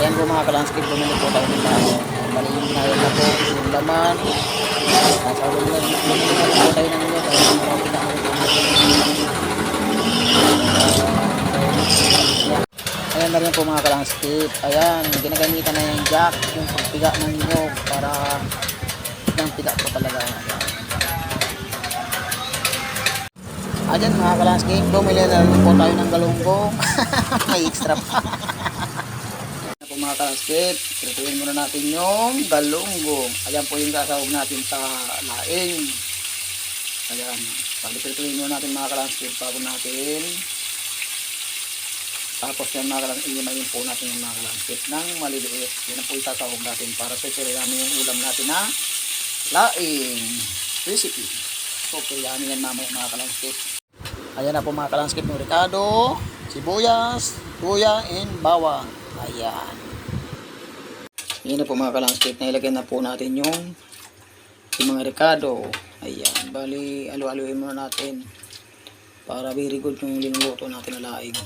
Ayan po mga kalanskip, bumili po tayo ng lahat. Bali yung ginayad na po, yung laman. Nasa bumili na po tayo ng nyo. Kaya marami na ako po natin. Ayan na rin po mga kalanskip. Ayan, ginagamitan na yung jack, yung pagpiga ng nyog para ng piga po talaga. Ayan mga kalanskip, bumili na rin po tayo ng galunggong. May extra pa. Po mga kalanskip, prituin muna natin yung galunggong. Ayan po yung sasawag natin sa laing. Ayan, prituin muna natin mga kalanskip bago natin. Tapos yan mga kalanskip, iimayin po natin yung mga kalanskip ng maliliit. Yan po yung sasawag natin para sisiri namin yung ulam natin na laing recipe. So, kailangan yan mamaya mga kalanskip. Ayan na po mga kalanskip ng ricado, sibuyas, luya, and bawang. Ayan. Ayan na po mga kalanskip. Nailagyan na po natin yung mga ricado. Ayan. Bali, alu-aluin muna natin para very good yung linuluto natin na laing.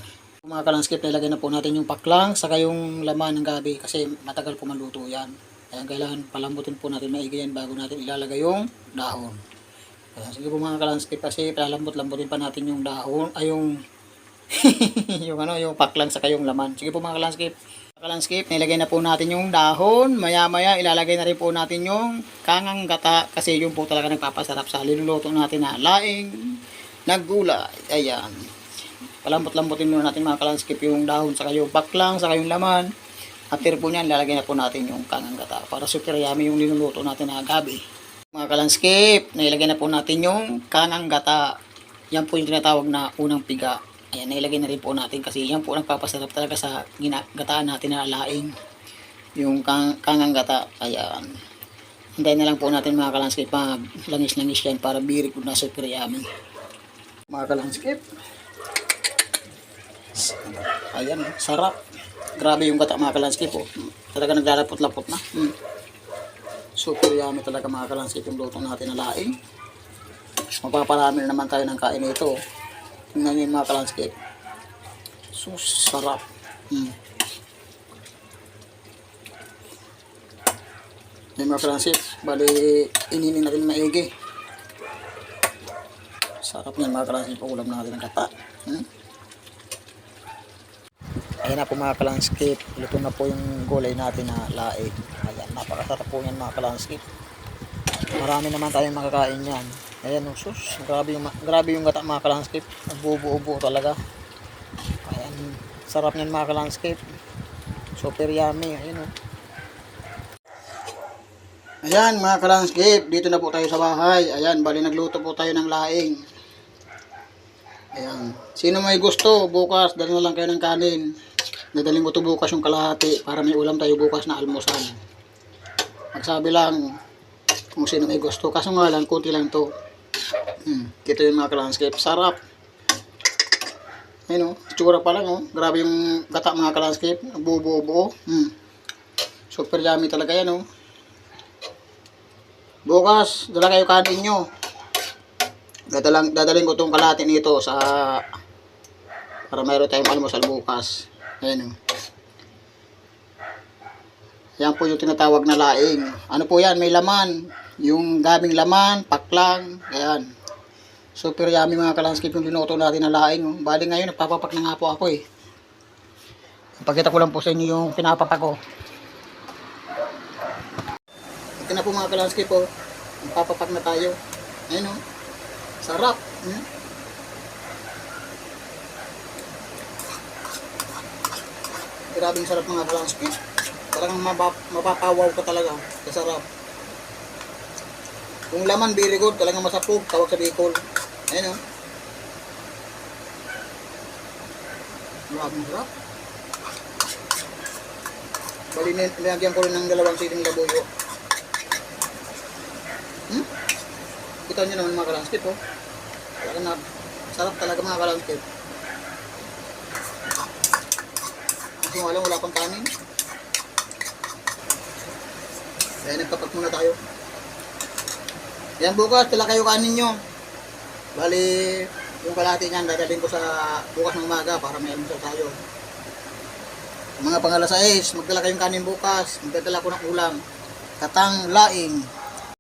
Mga kalanskip, nailagyan na po natin yung paklang saka yung laman ng gabi kasi matagal po maluto yan. Ayan, kailangan palambutin po natin maigi yan bago natin ilalagay yung dahon. Ayan, sige po mga kalanskip kasi palambot-lambutin pa natin yung dahon ay yung yung paklang saka yung laman. Sige po mga kalanskip. Kalanskip, nilagay na po natin yung dahon. Maya-maya ilalagay na rin po natin yung kangang gata kasi yung po talaga nagpapasarap sa linuluto natin na laing naggulay. Ayan. Palambot-lambutin muna natin mga kalanskip yung dahon saka yung paklang saka yung laman. After po niyan, lalagay na po natin yung kangang gata para super yummy yung linuluto natin na gabi. Mga kalanskip, nailagay na po natin yung kangang gata. Yan po yung tinatawag na unang piga. Ayan, nailagay na rin po natin kasi yan po nagpapasarap talaga sa gataan natin na laing. Yung kangang gata. Ayan. Hintayin na lang po natin mga kalanskip mag langis-langis yan para very good na super yummy. Mga kalanskip. Ayan, sarap. Grabe yung gata mga kalanskip po. Talaga naglalapot-lapot na. Super yummy talaga mga kalanskip yung luto natin na laing. Mapaparami na naman tayo ng kain nito. Tingnan nyo yung mga kalanskip. So, sarap. Yung mga kalanskip, bali ininin natin maigi. Sarap niyan mga kalanskip, ulam natin ng gata. Ayan na po mga kalanskip, luto na po yung gulay natin na laing. Ayan, napakasarap po yan mga kalanskip. Marami naman tayong makakain yan. Ayan, sus, grabe yung gata mga kalanskip. Nagbubuo-buo talaga. Ayan, sarap niyan mga kalanskip. Super yummy. Ayan, oh. Ayan mga kalanskip, dito na po tayo sa bahay. Ayan, bali nagluto po tayo ng laing. Ayan, sino may gusto, bukas, dala na lang kayo ng kanin. Dadaling ko ito bukas yung kalahati para may ulam tayo bukas na almusal. Magsabi lang kung sino may gusto. Kaso nga lang, kunti lang to. Ito yung mga kalanskip. Sarap. Ayun o. Tsura pa lang o. Grabe yung gata mga kalanskip. Buo-buo. Super yummy talaga yan o. Bukas, dala kayo kanin nyo. Dadaling ko itong kalahati nito sa para mayroon tayong almusal bukas. Ayun o. Yan po yung tinatawag na laing. Ano po yan? May laman. Yung gabing laman, paklang. Ayan. Super yummy mga kalanskip yung linuto natin na laing. Bali ngayon, nagpapapak na nga po ako eh. Pagkita ko lang po sa inyo yung pinapapak ko. Ito na po mga kalanskip po. Nagpapapak na tayo. Ayun o. Sarap. Grabing sarap mga kalanskip. Talagang mapapawaw ka talaga. Kasarap. Kung laman, very good. Talagang masapog. Tawag sa Bicol. Ayan o. Maraming sarap. Bali, nilagyan ko rin ng 2 siling labuyo. Kita nyo naman mga kalanskip o. Talagang sarap talaga mga kalanskip. Kasi wala pang kanin. Kaya nagkapat muna tayo. Yan bukas, tala kayo kanin nyo. Bali, yung kalahati niyan, dadalhin ko sa bukas ng umaga para may almusal tayo. Mga pangalasais, magdala kayong kanin bukas. Magdadala ko ng ulam. Katang laing.